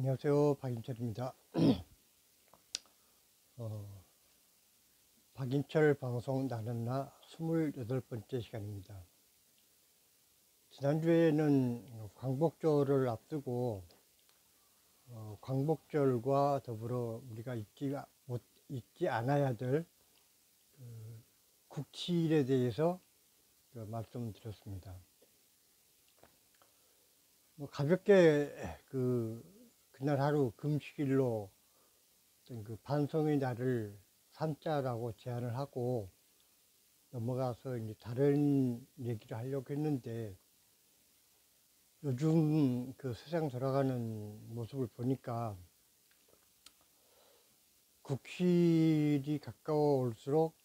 안녕하세요. 박인철입니다. 박인철 방송 나는 나 28번째 시간입니다. 지난주에는 광복절을 앞두고 광복절과 더불어 우리가 잊지 않아야 될 국치일에 대해서 말씀을 드렸습니다. 가볍게 그날 하루 금식일로 반성의 날을 삼자라고 제안을 하고 넘어가서 이제 다른 얘기를 하려고 했는데, 요즘 세상 돌아가는 모습을 보니까 국hil이 가까워 올수록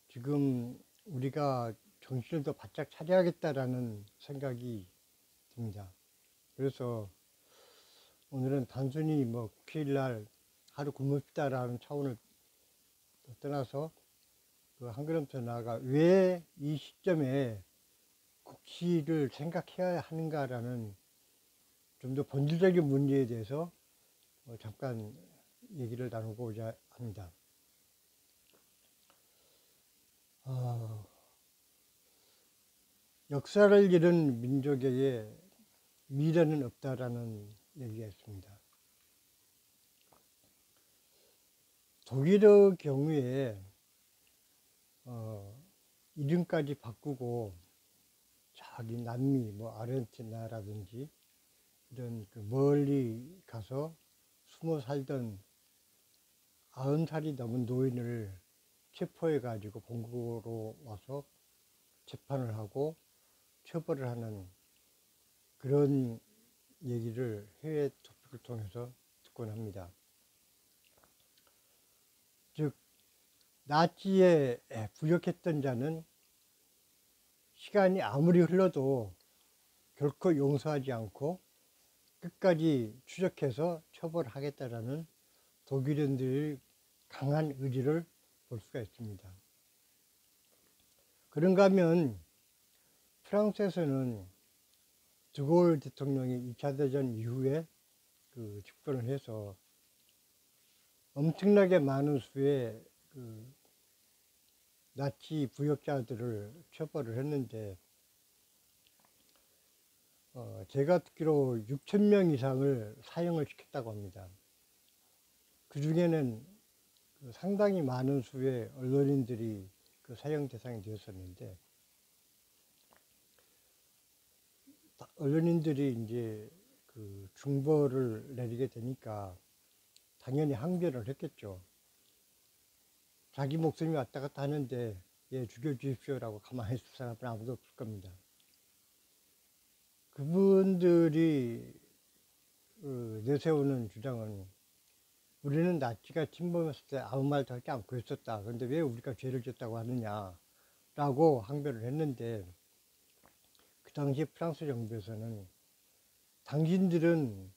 지금 우리가 정신을 더 바짝 차려야겠다라는 생각이 듭니다. 그래서 오늘은 단순히 국hil날 하루 굶읍시다라는 차원을 떠나서 한 걸음 더 나아가 왜 이 시점에 국hil을 생각해야 하는가라는 좀 더 본질적인 문제에 대해서 잠깐 얘기를 나누고자 합니다. 역사를 잃은 민족에게 미래는 없다라는 얘기가 있습니다. 독일의 경우에 이름까지 바꾸고 저기 남미 아르헨티나라든지 이런 멀리 가서 숨어 살던 90살이 넘은 노인을 체포해 가지고 본국으로 와서 재판을 하고 처벌을 하는 그런 얘기를 해외 토픽을 통해서 듣곤 합니다. 즉 나치에 부역했던 자는 시간이 아무리 흘러도 결코 용서하지 않고 끝까지 추적해서 처벌하겠다라는 독일인들의 강한 의지를 볼 수가 있습니다. 그런가 하면 프랑스에서는 드골 대통령이 2차 대전 이후에 집권을 해서 엄청나게 많은 수의 나치 부역자들을 처벌을 했는데, 제가 듣기로 6,000명 이상을 사형을 시켰다고 합니다. 그 중에는 상당히 많은 수의 언론인들이 사형 대상이 되었었는데, 언론인들이 이제 중벌을 내리게 되니까 당연히 항변을 했겠죠. 자기 목숨이 왔다 갔다 하는데 죽여주십시오라고 가만히 있을 사람은 아무도 없을 겁니다. 그분들이 내세우는 주장은 우리는 나치가 침범했을 때 아무 말도 하지 않고 있었다. 그런데 왜 우리가 죄를 졌다고 하느냐라고 항변을 했는데, 그 당시 프랑스 정부에서는 당신들은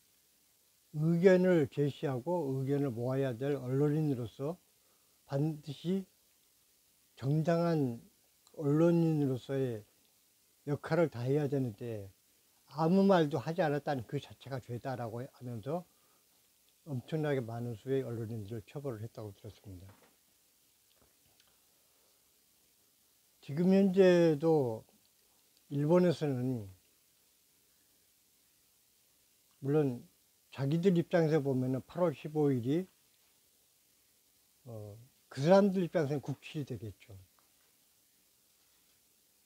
의견을 제시하고 의견을 모아야 될 언론인으로서 반드시 정당한 언론인으로서의 역할을 다해야 되는데 아무 말도 하지 않았다는 그 자체가 죄다라고 하면서 엄청나게 많은 수의 언론인들을 처벌을 했다고 들었습니다. 지금 현재도 일본에서는 물론 자기들 입장에서 보면 8월 15일이 그 사람들 입장에서는 국hil이 되겠죠.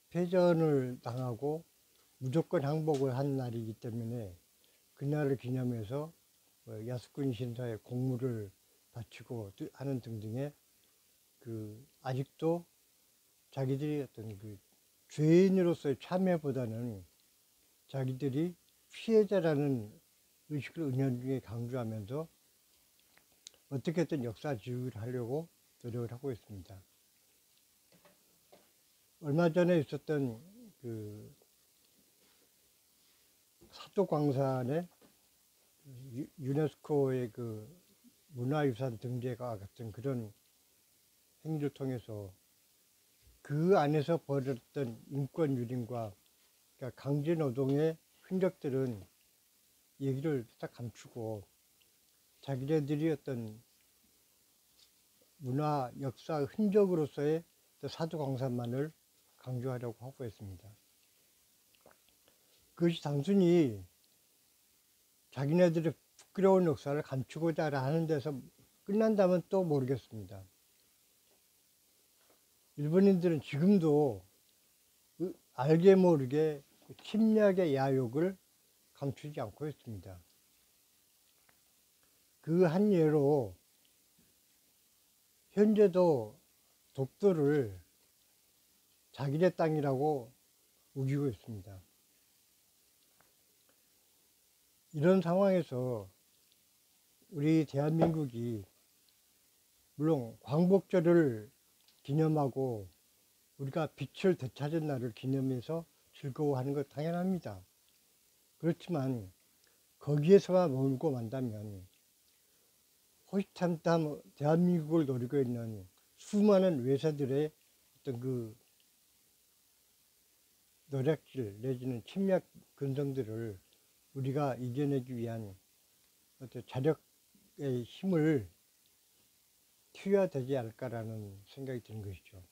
패전을 당하고 무조건 항복을 한 날이기 때문에 그날을 기념해서 야스쿠니 신사에 공물을 바치고 하는 등등의 아직도 자기들이 어떤 죄인으로서의 참여보다는 자기들이 피해자라는 의식을 은연중에 강조하면서 어떻게든 역사 지우기를 하려고 노력을 하고 있습니다. 얼마 전에 있었던 사도광산에 유네스코의 문화유산 등재가 같은 그런 행위를 통해서 그 안에서 벌어졌던 인권 유린과 강제노동의 흔적들은 얘기를 딱 감추고 자기네들이 어떤 문화, 역사, 흔적으로서의 사두광산만을 강조하려고 하고 있습니다. 그것이 단순히 자기네들의 부끄러운 역사를 감추고자 하는 데서 끝난다면 또 모르겠습니다. 일본인들은 지금도 알게 모르게 침략의 야욕을 감추지 않고 있습니다. 그 한 예로 현재도 독도를 자기네 땅이라고 우기고 있습니다. 이런 상황에서 우리 대한민국이 물론 광복절을 기념하고 우리가 빛을 되찾은 날을 기념해서 즐거워하는 것 당연합니다. 그렇지만 거기에서만 머물고 만다면 호시탐탐 대한민국을 노리고 있는 수많은 외세들의 어떤 그 노략질 내지는 침략 근성들을 우리가 이겨내기 위한 어떤 자력의 힘을 투여되지 않을까라는 생각이 드는 것이죠.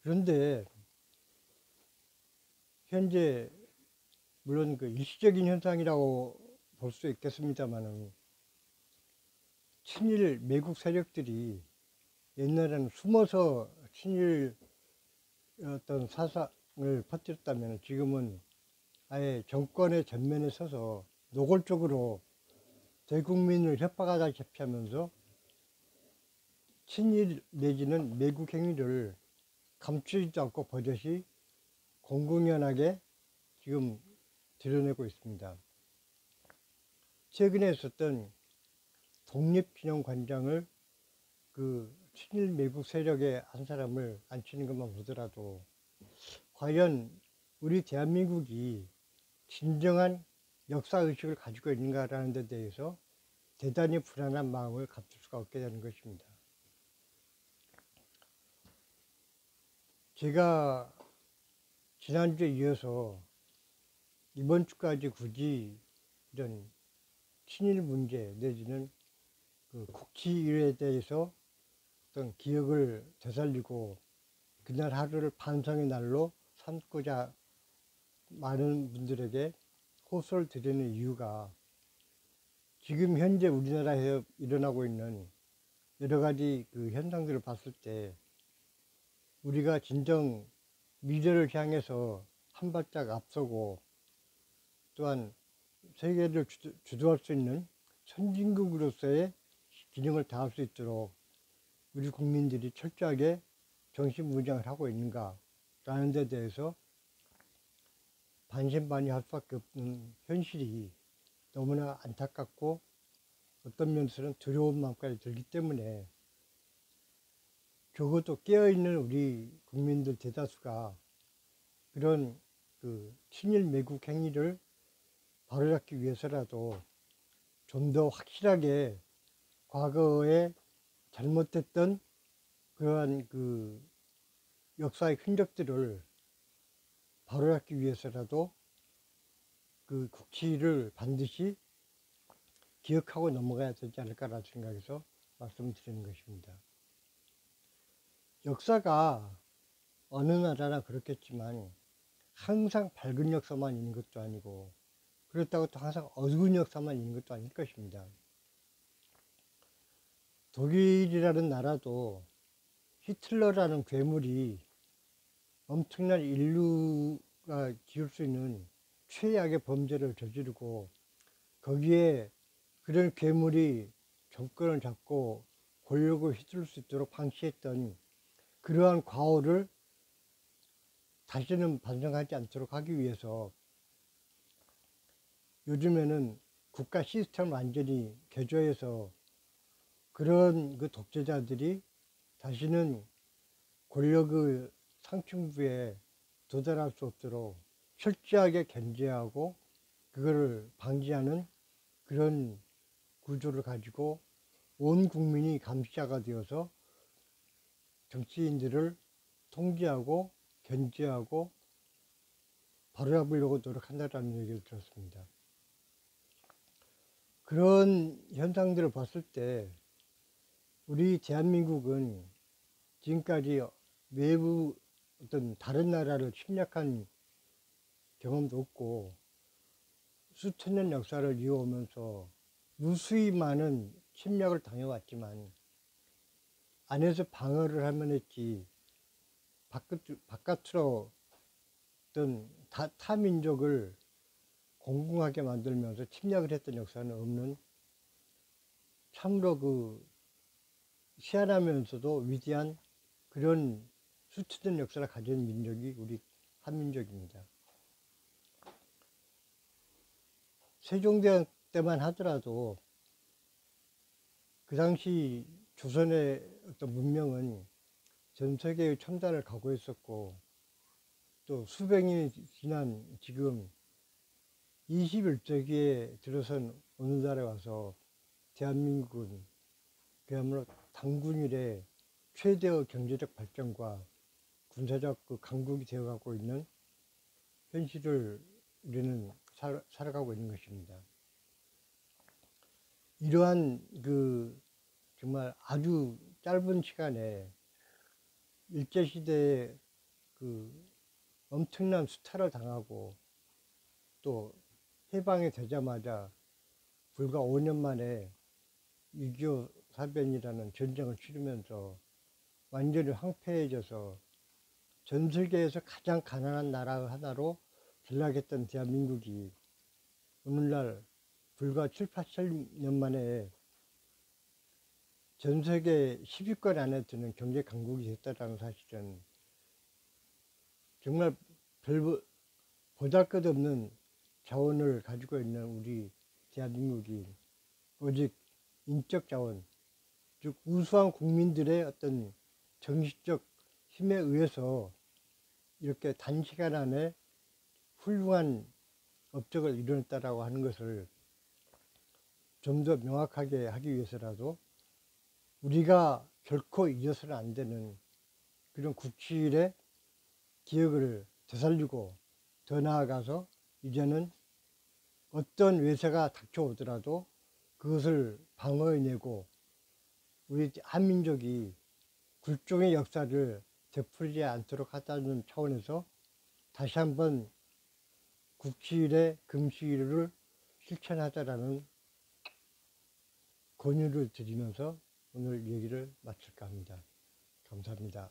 그런데 현재 물론 그 일시적인 현상이라고 볼 수 있겠습니다만은 친일 매국 세력들이 옛날에는 숨어서 친일 어떤 사상을 퍼뜨렸다면 지금은 아예 정권의 전면에 서서 노골적으로 대국민을 협박하다시피 하면서 친일 내지는 매국 행위를 감추지도 않고 버젓이 공공연하게 지금 드러내고 있습니다. 최근에 있었던 독립기념관장을 그 친일 매국 세력의 한 사람을 앉히는 것만 보더라도 과연 우리 대한민국이 진정한 역사의식을 가지고 있는가라는 데 대해서 대단히 불안한 마음을 감출 수가 없게 되는 것입니다. 제가 지난주에 이어서 이번 주까지 굳이 이런 친일 문제 내지는 그 국치일에 대해서 어떤 기억을 되살리고 그날 하루를 반성의 날로 삼고자 많은 분들에게 호소를 드리는 이유가 지금 현재 우리나라에서 일어나고 있는 여러 가지 그 현상들을 봤을 때 우리가 진정 미래를 향해서 한 발짝 앞서고 또한 세계를 주도할 수 있는 선진국으로서의 기능을 다할 수 있도록 우리 국민들이 철저하게 정신무장을 하고 있는가 라는 데 대해서 반신반의할 수밖에 없는 현실이 너무나 안타깝고 어떤 면에서는 두려운 마음까지 들기 때문에 적어도 깨어있는 우리 국민들 대다수가 그런 그 친일 매국 행위를 바로잡기 위해서라도 좀 더 확실하게 과거에 잘못됐던 그러한 그 역사의 흔적들을 바로잡기 위해서라도 그 국치를 반드시 기억하고 넘어가야 되지 않을까라는 생각에서 말씀드리는 것입니다. 역사가 어느 나라나 그렇겠지만 항상 밝은 역사만 있는 것도 아니고 그렇다고 또 항상 어두운 역사만 있는 것도 아닐 것입니다. 독일이라는 나라도 히틀러라는 괴물이 엄청난 인류가 지을 수 있는 최악의 범죄를 저지르고 거기에 그런 괴물이 정권을 잡고 권력을 휘두를 수 있도록 방치했던 그러한 과오를 다시는 반성하지 않도록 하기 위해서 요즘에는 국가 시스템을 완전히 개조해서 그런 그 독재자들이 다시는 권력의 상층부에 도달할 수 없도록 철저하게 견제하고 그거를 방지하는 그런 구조를 가지고 온 국민이 감시자가 되어서 정치인들을 통제하고 견제하고 바로잡으려고 노력한다라는 얘기를 들었습니다. 그런 현상들을 봤을 때 우리 대한민국은 지금까지 외부 어떤 다른 나라를 침략한 경험도 없고 수천 년 역사를 이어오면서 무수히 많은 침략을 당해왔지만 안에서 방어를 하면 했지 바깥으로 어떤 타민족을 공공하게 만들면서 침략을 했던 역사는 없는 참으로 그 희한하면서도 위대한 그런 수천 년 역사를 가진 민족이 우리 한민족입니다. 세종대왕 때만 하더라도 그 당시 조선의 어떤 문명은 전 세계의 첨단을 각오했었고 또 수백 년이 지난 지금 21세기에 들어선 오늘날에 와서 대한민국은 그야말로 단군 이래 최대의 경제적 발전과 군사적 그 강국이 되어가고 있는 현실을 우리는 살아가고 있는 것입니다. 이러한 그 정말 아주 짧은 시간에 일제시대에 그 엄청난 수탈을 당하고 또 해방이 되자마자 불과 5년 만에 6.25 사변이라는 전쟁을 치르면서 완전히 황폐해져서 전 세계에서 가장 가난한 나라 하나로 전락했던 대한민국이 오늘날 불과 7, 8년 만에 전 세계 10위권 안에 드는 경제 강국이 됐다는 사실은 정말 별 보잘것없는 자원을 가지고 있는 우리 대한민국이 오직 인적 자원, 즉 우수한 국민들의 어떤 정신적 힘에 의해서 이렇게 단시간 안에 훌륭한 업적을 이뤄냈다라고 하는 것을 좀 더 명확하게 하기 위해서라도 우리가 결코 잊어서는 안 되는 그런 국치일의 기억을 되살리고 더 나아가서 이제는 어떤 외세가 닥쳐오더라도 그것을 방어해내고 우리 한민족이 굴종의 역사를 되풀이지 않도록 하다는 차원에서 다시 한번 국치일의 금시일을 실천하자라는 권유를 드리면서 오늘 얘기를 마칠까 합니다. 감사합니다.